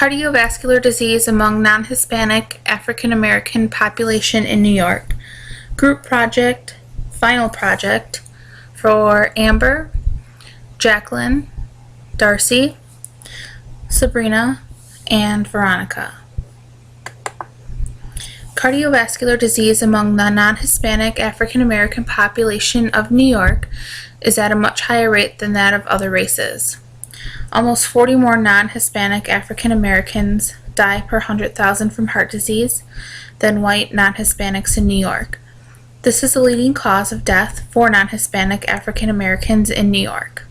Cardiovascular disease among non-Hispanic African American population in New York. Group project, final project for Amber, Jacqueline, Darcy, Sabrina, and Veronica. Cardiovascular disease among the non-Hispanic African American population of New York is at a much higher rate than that of other races. Almost 40 more non-Hispanic African Americans die per 100,000 from heart disease than white non-Hispanics in New York. This is the leading cause of death for non-Hispanic African Americans in New York.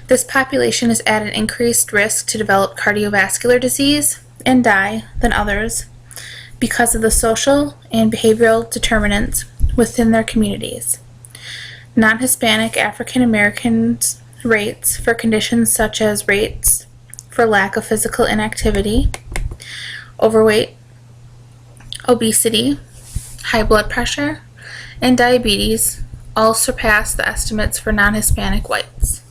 This population is at an increased risk to develop cardiovascular disease and die than others because of the social and behavioral determinants within their communities. Non-Hispanic African Americans' rates for conditions such as rates for lack of physical inactivity, overweight, obesity, high blood pressure, and diabetes all surpass the estimates for non-Hispanic whites.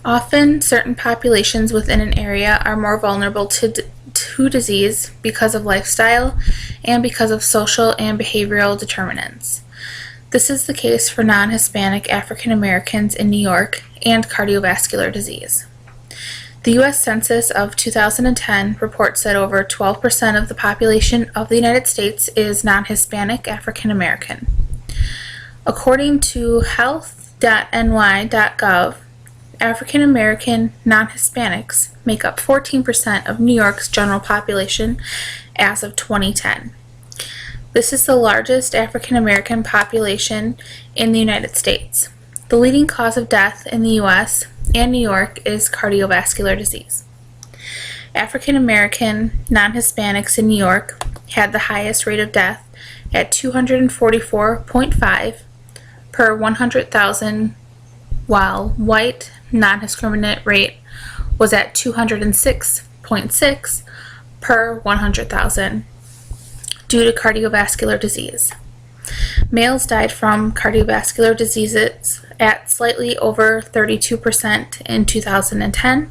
Often, certain populations within an area are more vulnerable to disease because of lifestyle and because of social and behavioral determinants. This is the case for non-Hispanic African Americans in New York and cardiovascular disease. The U.S. Census of 2010 reports that over 12% of the population of the United States is non-Hispanic African American. According to health.ny.gov, African American non-Hispanics make up 14% of New York's general population as of 2010. This is the largest African American population in the United States. The leading cause of death in the U.S. and New York is cardiovascular disease. African American non-Hispanics in New York had the highest rate of death at 244.5 per 100,000, while white non-discriminate rate was at 206.6 per 100,000 due to cardiovascular disease. Males died from cardiovascular diseases at slightly over 32% in 2010,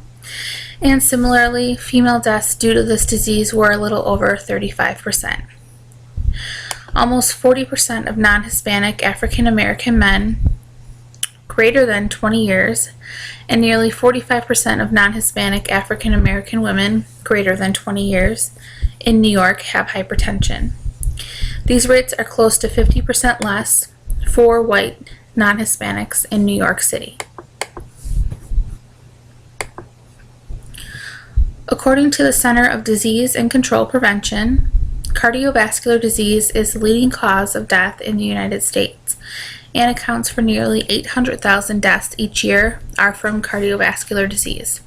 and similarly, female deaths due to this disease were a little over 35%. Almost 40% of non-Hispanic African American men greater than 20 years, and nearly 45% of non-Hispanic African American women greater than 20 years in New York have hypertension. These rates are close to 50% less for white non-Hispanics in New York City. According to the Center of Disease and Control Prevention, cardiovascular disease is the leading cause of death in the United States and accounts for nearly 800,000 deaths each year are from cardiovascular disease.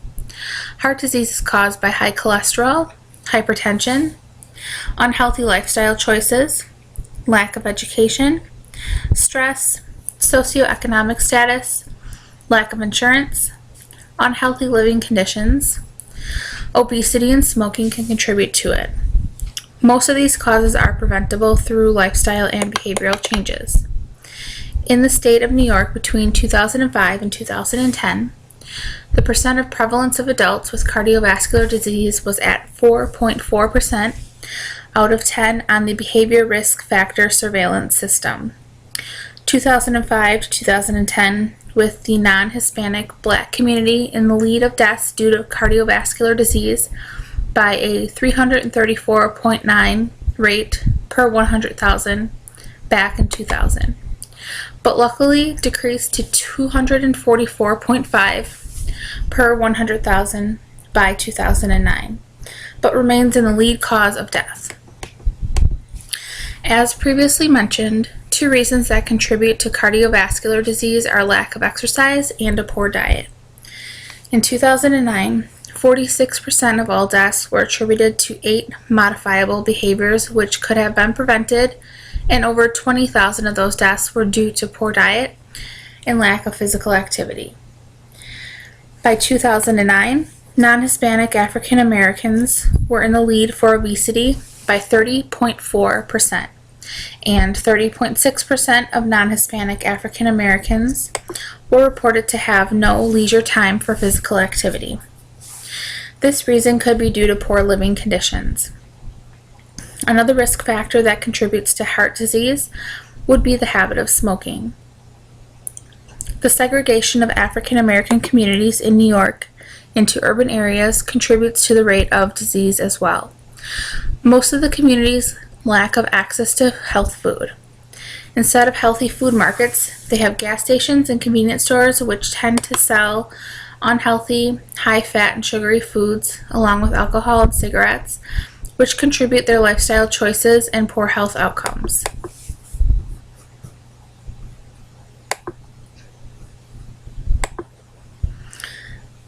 Heart disease is caused by high cholesterol, hypertension, unhealthy lifestyle choices, lack of education, stress, socioeconomic status, lack of insurance, unhealthy living conditions. Obesity and smoking can contribute to it. Most of these causes are preventable through lifestyle and behavioral changes. In the state of New York between 2005 and 2010, the percent of prevalence of adults with cardiovascular disease was at 4.4% out of 10 on the Behavior Risk Factor Surveillance System. 2005 to 2010, with the non-Hispanic Black community in the lead of deaths due to cardiovascular disease by a 334.9 rate per 100,000 back in 2000, but luckily decreased to 244.5 per 100,000 by 2009, but remains in the lead cause of death. As previously mentioned, two reasons that contribute to cardiovascular disease are lack of exercise and a poor diet. In 2009, 46% of all deaths were attributed to 8 modifiable behaviors which could have been prevented, and over 20,000 of those deaths were due to poor diet and lack of physical activity. By 2009, non-Hispanic African Americans were in the lead for obesity by 30.4%, and 30.6% of non-Hispanic African Americans were reported to have no leisure time for physical activity. This reason could be due to poor living conditions. Another risk factor that contributes to heart disease would be the habit of smoking. The segregation of African American communities in New York into urban areas contributes to the rate of disease as well. Most of the communities lack of access to health food. Instead of healthy food markets, they have gas stations and convenience stores which tend to sell unhealthy, high-fat and sugary foods along with alcohol and cigarettes, which contribute their lifestyle choices and poor health outcomes.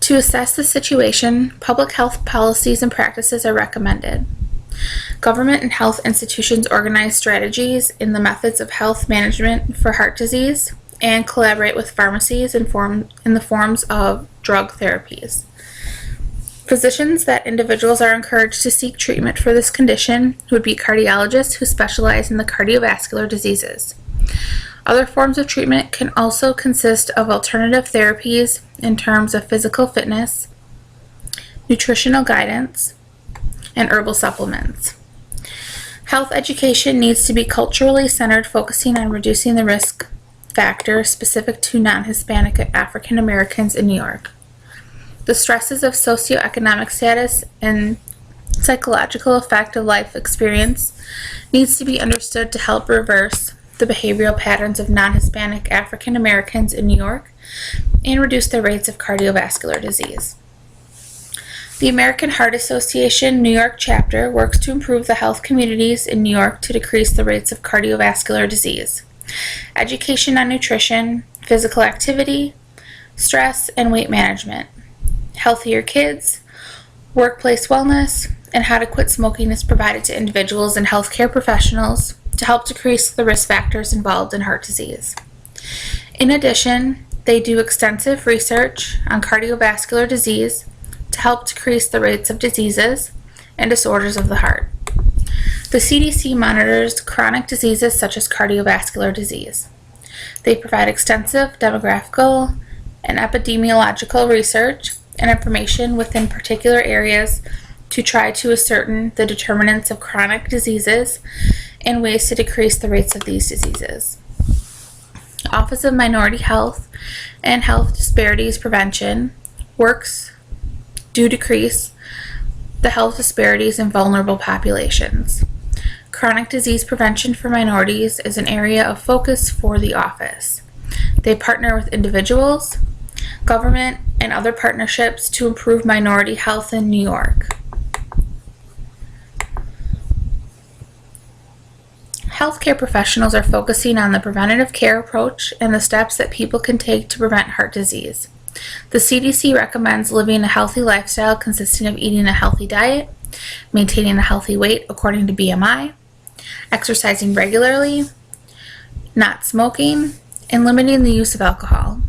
To assess the situation, public health policies and practices are recommended. Government and health institutions organize strategies in the methods of health management for heart disease and collaborate with pharmacies in the forms of drug therapies. Physicians that individuals are encouraged to seek treatment for this condition would be cardiologists who specialize in the cardiovascular diseases. Other forms of treatment can also consist of alternative therapies in terms of physical fitness, nutritional guidance, and herbal supplements. Health education needs to be culturally centered, focusing on reducing the risk factors specific to non-Hispanic African Americans in New York. The stresses of socioeconomic status and psychological effect of life experience needs to be understood to help reverse the behavioral patterns of non-Hispanic African Americans in New York and reduce their rates of cardiovascular disease. The American Heart Association New York chapter works to improve the health communities in New York to decrease the rates of cardiovascular disease. Education on nutrition, physical activity, stress, and weight management, healthier kids, workplace wellness, and how to quit smoking is provided to individuals and healthcare professionals to help decrease the risk factors involved in heart disease. In addition, they do extensive research on cardiovascular disease to help decrease the rates of diseases and disorders of the heart. The CDC monitors chronic diseases such as cardiovascular disease. They provide extensive demographical and epidemiological research and information within particular areas to try to ascertain the determinants of chronic diseases and ways to decrease the rates of these diseases. Office of Minority Health and Health Disparities Prevention works to decrease the health disparities in vulnerable populations. Chronic disease prevention for minorities is an area of focus for the office. They partner with individuals, government, and other partnerships to improve minority health in New York. Healthcare professionals are focusing on the preventative care approach and the steps that people can take to prevent heart disease. The CDC recommends living a healthy lifestyle consisting of eating a healthy diet, maintaining a healthy weight according to BMI, exercising regularly, not smoking, and limiting the use of alcohol.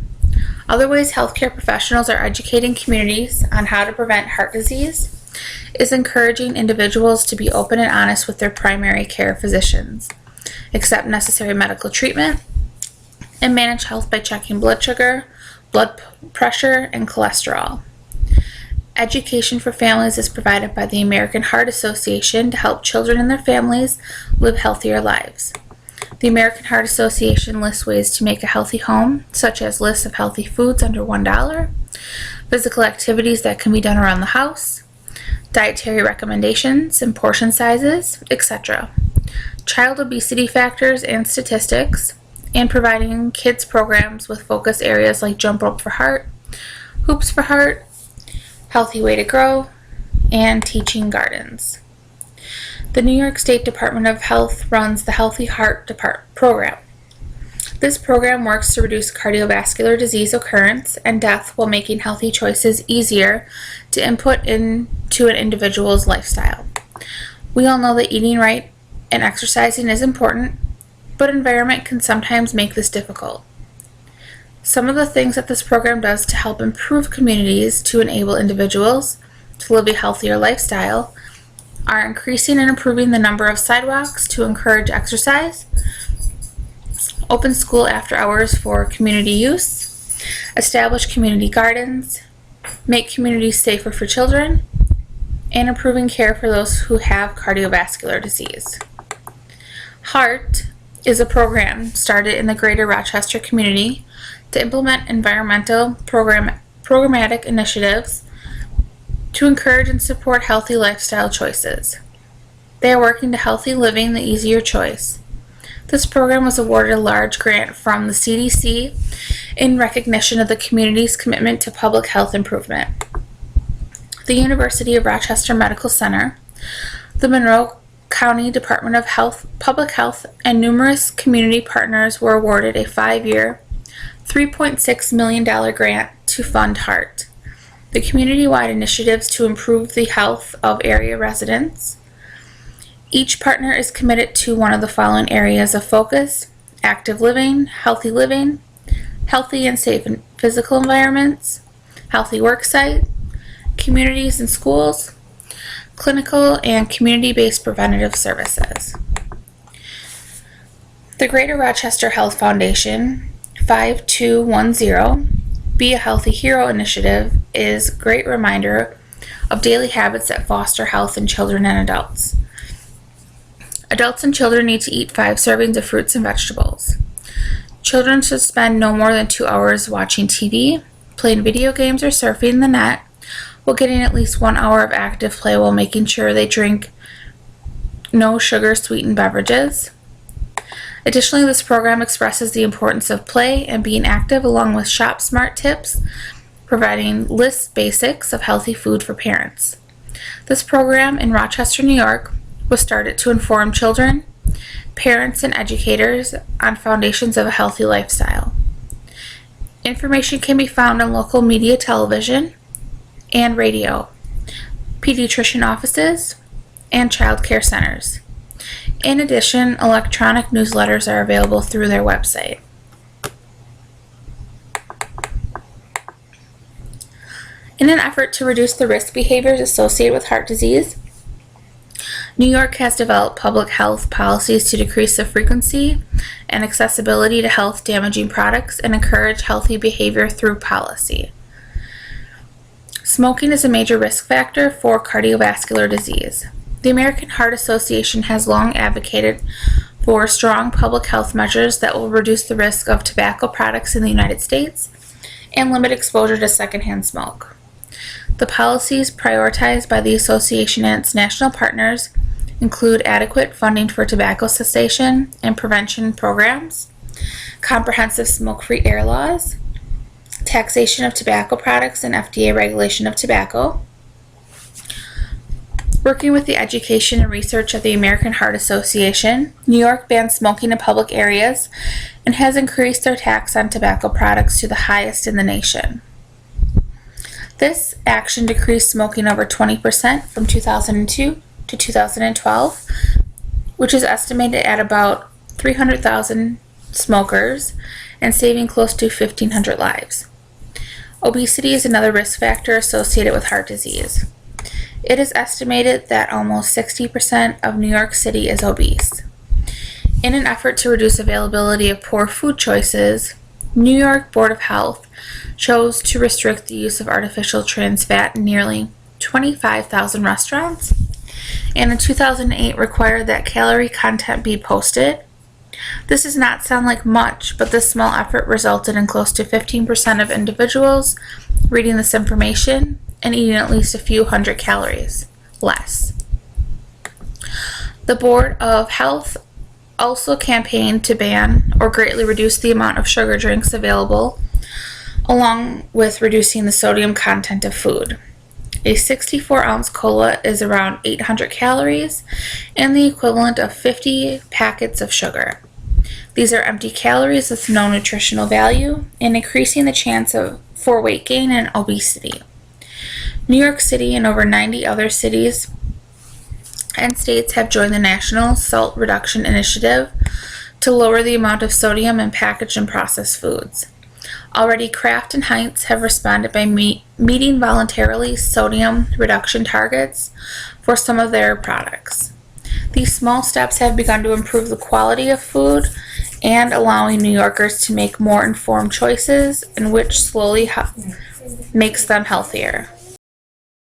Other ways healthcare professionals are educating communities on how to prevent heart disease is encouraging individuals to be open and honest with their primary care physicians, accept necessary medical treatment, and manage health by checking blood sugar, blood pressure, and cholesterol. Education for families is provided by the American Heart Association to help children and their families live healthier lives. The American Heart Association lists ways to make a healthy home, such as lists of healthy foods under $1, physical activities that can be done around the house, dietary recommendations and portion sizes, etc., child obesity factors and statistics, and providing kids programs with focus areas like Jump Rope for Heart, Hoops for Heart, Healthy Way to Grow, and Teaching Gardens. The New York State Department of Health runs the Healthy Heart program. This program works to reduce cardiovascular disease occurrence and death while making healthy choices easier to input into an individual's lifestyle. We all know that eating right and exercising is important, but environment can sometimes make this difficult. Some of the things that this program does to help improve communities to enable individuals to live a healthier lifestyle are increasing and improving the number of sidewalks to encourage exercise, open school after hours for community use, establish community gardens, make communities safer for children, and improving care for those who have cardiovascular disease. HEART is a program started in the Greater Rochester community to implement environmental programmatic initiatives to encourage and support healthy lifestyle choices. They are working to healthy living the easier choice. This program was awarded a large grant from the CDC in recognition of the community's commitment to public health improvement. The University of Rochester Medical Center, the Monroe County Department of Public Health, and numerous community partners were awarded a 5-year, $3.6 million grant to fund HEART, the community-wide initiatives to improve the health of area residents. Each partner is committed to one of the following areas of focus: active living, healthy and safe and physical environments, healthy work site, communities and schools, clinical and community-based preventative services. The Greater Rochester Health Foundation 5210 Be a Healthy Hero initiative is a great reminder of daily habits that foster health in children and adults. Adults and children need to eat 5 servings of fruits and vegetables. Children should spend no more than 2 hours watching TV, playing video games, or surfing the net, while getting at least 1 hour of active play while making sure they drink no sugar sweetened beverages. Additionally, this program expresses the importance of play and being active, along with shop smart tips, providing list basics of healthy food for parents. This program in Rochester, New York, was started to inform children, parents, and educators on foundations of a healthy lifestyle. Information can be found on local media, television, and radio, pediatrician offices, and child care centers. In addition, electronic newsletters are available through their website. In an effort to reduce the risk behaviors associated with heart disease, New York has developed public health policies to decrease the frequency and accessibility to health-damaging products and encourage healthy behavior through policy. Smoking is a major risk factor for cardiovascular disease. The American Heart Association has long advocated for strong public health measures that will reduce the risk of tobacco products in the United States and limit exposure to secondhand smoke. The policies prioritized by the association and its national partners include adequate funding for tobacco cessation and prevention programs, comprehensive smoke-free air laws, taxation of tobacco products and FDA regulation of tobacco. Working with the education and research of the American Heart Association, New York bans smoking in public areas and has increased their tax on tobacco products to the highest in the nation. This action decreased smoking over 20% from 2002 to 2012, which is estimated at about 300,000 smokers and saving close to 1,500 lives. Obesity is another risk factor associated with heart disease. It is estimated that almost 60% of New York City is obese. In an effort to reduce availability of poor food choices, New York Board of Health chose to restrict the use of artificial trans fat in nearly 25,000 restaurants, and in 2008 required that calorie content be posted. This does not sound like much, but this small effort resulted in close to 15% of individuals reading this information and eating at least a few hundred calories less. The Board of Health also campaigned to ban or greatly reduce the amount of sugar drinks available, along with reducing the sodium content of food. A 64-ounce cola is around 800 calories and the equivalent of 50 packets of sugar. These are empty calories with no nutritional value and increasing the chance for weight gain and obesity. New York City and over 90 other cities and states have joined the National Salt Reduction Initiative to lower the amount of sodium in packaged and processed foods. Already, Kraft and Heinz have responded by meeting voluntarily sodium reduction targets for some of their products. These small steps have begun to improve the quality of food and allowing New Yorkers to make more informed choices, and which slowly makes them healthier.